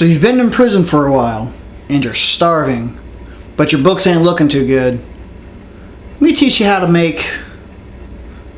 So you've been in prison for a while, and you're starving, but your books ain't looking too good. Let me teach you how to make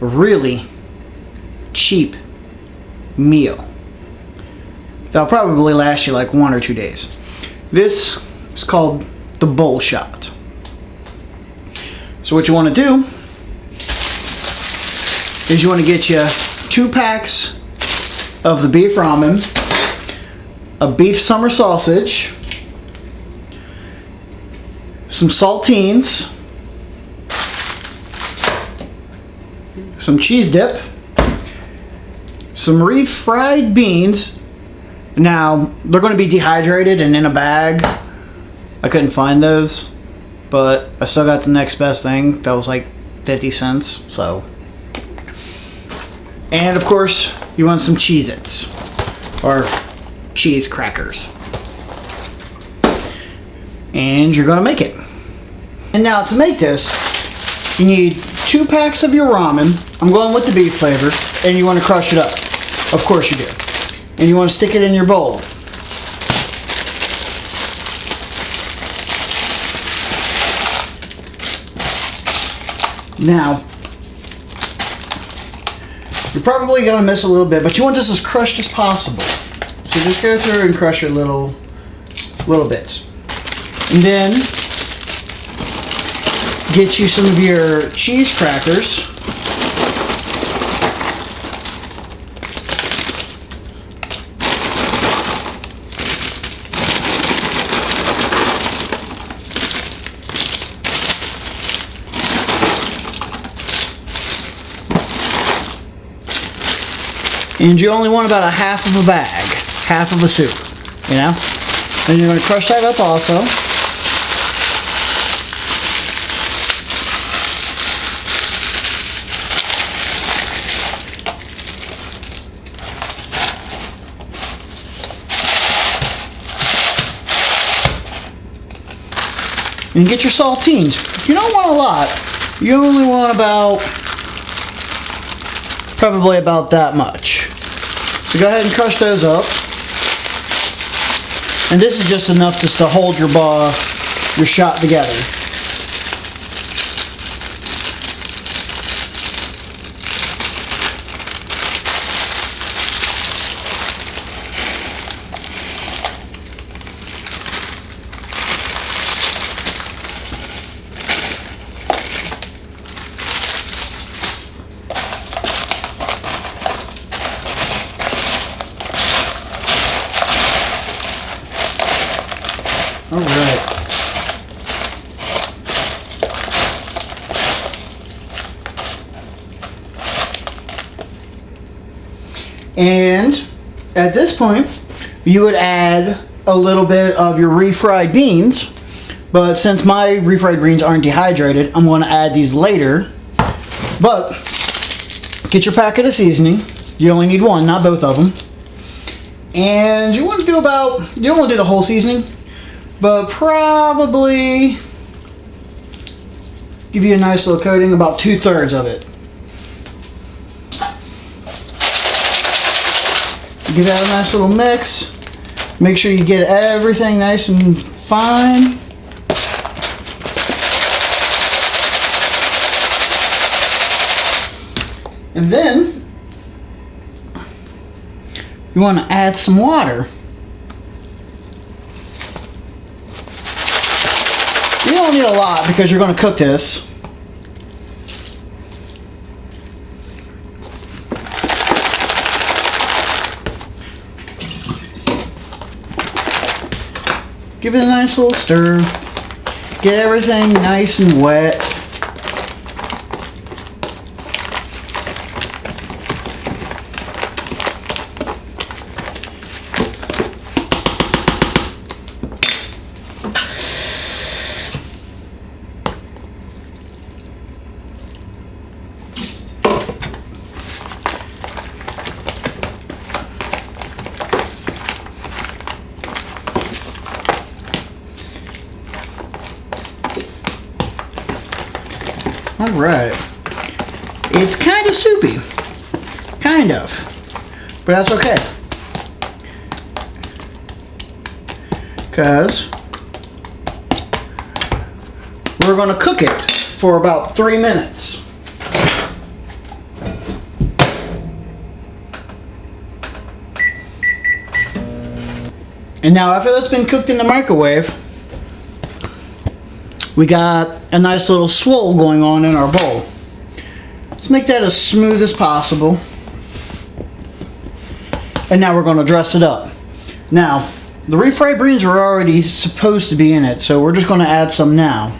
a really cheap meal that'll probably last you like 1 or 2 days. This is called the bowl shot. So what you want to do is you want to get you 2 packs of the beef ramen, a beef summer sausage, some saltines, some cheese dip, some refried beans. Now, they're going to be dehydrated and in a bag. I couldn't find those, but I still got the next best thing. That was like 50 cents, so. And of course, you want some Cheez-Its, or cheese crackers. And you're going to make it. And now to make this, you need 2 packs of your ramen. I'm going with the beef flavor, and you want to crush it up. Of course you do. And you want to stick it in your bowl. Now, you're probably going to miss a little bit, but you want this as crushed as possible. So just go through and crush your little bits. And then get you some of your cheese crackers. And you only want about a half of a bag, half of a soup, you know? And you're going to crush that up also. And get your saltines. You don't want a lot. You only want probably about that much. So go ahead and crush those up. And this is just enough just to hold your shot together. All right. And at this point, you would add a little bit of your refried beans. But since my refried beans aren't dehydrated, I'm going to add these later. But get your packet of seasoning. You only need 1, not both of them. And you want to do you don't want to do the whole seasoning, but probably give you a nice little coating, about 2/3 of it. Give that a nice little mix. Make sure you get everything nice and fine. And then you want to add some water. You don't need a lot because you're going to cook this. Give it a nice little stir. Get everything nice and wet. Alright. It's kind of soupy. Kind of. But that's okay. because we're going to cook it for about 3 minutes. And now after that's been cooked in the microwave, we got a nice little swirl going on in our bowl. Let's make that as smooth as possible. And now we're going to dress it up. Now, the refried beans are already supposed to be in it, so we're just going to add some now.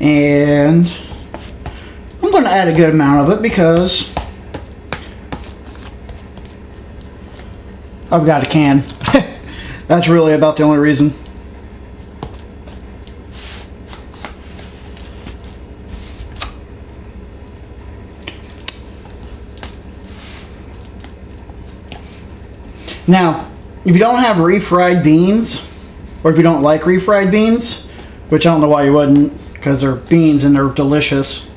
And I'm going to add a good amount of it because I've got a can. That's really about the only reason. Now, if you don't have refried beans, or if you don't like refried beans, which I don't know why you wouldn't, because they're beans and they're delicious,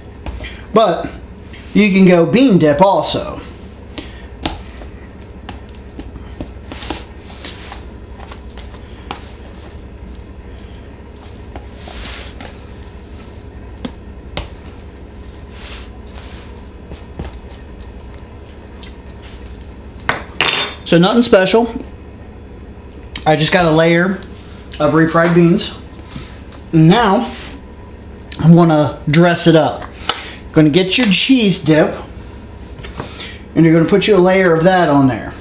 but you can go bean dip also. So nothing special. I just got a layer of refried beans. Now I'm gonna dress it up. Gonna get your cheese dip, and you're gonna put you a layer of that on there.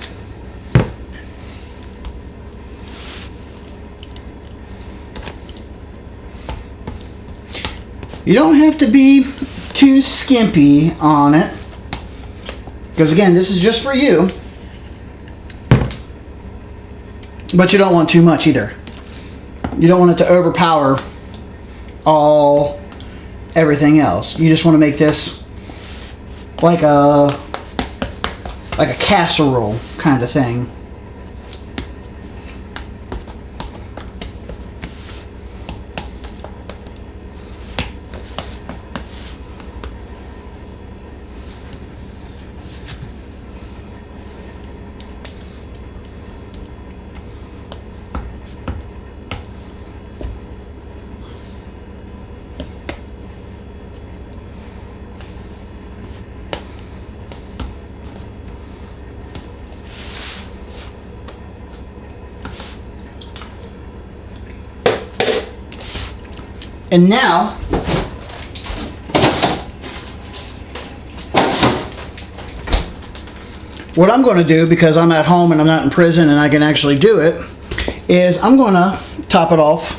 You don't have to be too skimpy on it, because again, this is just for you. But you don't want too much either. You don't want it to overpower everything else. You just want to make this like a casserole kind of thing. And now, what I'm going to do, because I'm at home and I'm not in prison and I can actually do it, is I'm going to top it off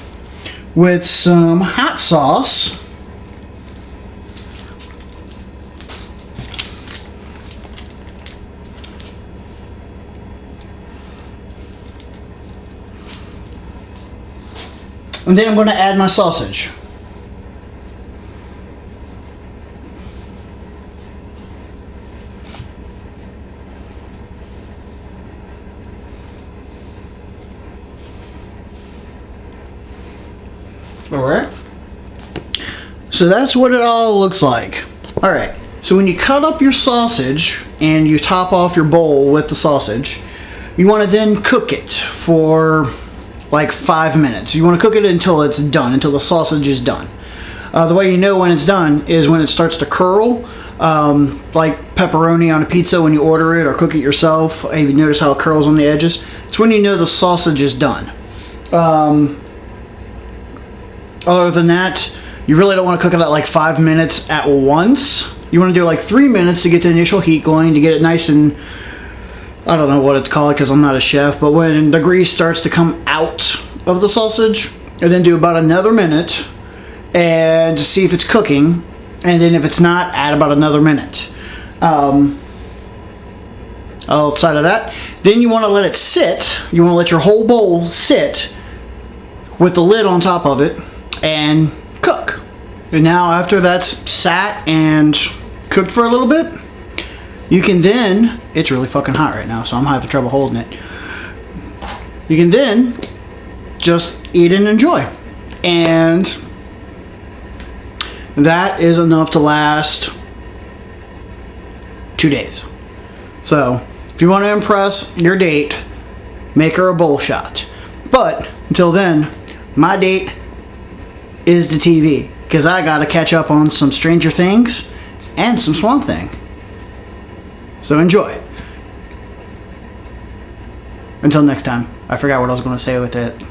with some hot sauce. And then I'm going to add my sausage. Alright. So that's what it all looks like. Alright. So when you cut up your sausage and you top off your bowl with the sausage, you want to then cook it for like 5 minutes. You want to cook it until it's done, until the sausage is done. The way you know when it's done is when it starts to curl, like pepperoni on a pizza when you order it or cook it yourself. You notice how it curls on the edges. It's when you know the sausage is done. Other than that, you really don't want to cook it at like 5 minutes at once. You want to do like 3 minutes to get the initial heat going, to get it nice and, I don't know what it's called because I'm not a chef, but when the grease starts to come out of the sausage, and then do about another minute and to see if it's cooking, and then if it's not, add about another minute. Outside of that, then you want to let it sit. You want to let your whole bowl sit with the lid on top of it and cook. And now after that's sat and cooked for a little bit, you can then, it's really fucking hot right now, so I'm having trouble holding it. You can then just eat and enjoy. And that is enough to last 2 days. So, if you want to impress your date, make her a bowl shot. But, until then, my date is the TV. Because I gotta catch up on some Stranger Things and some Swamp Thing. So enjoy. Until next time. I forgot what I was going to say with it.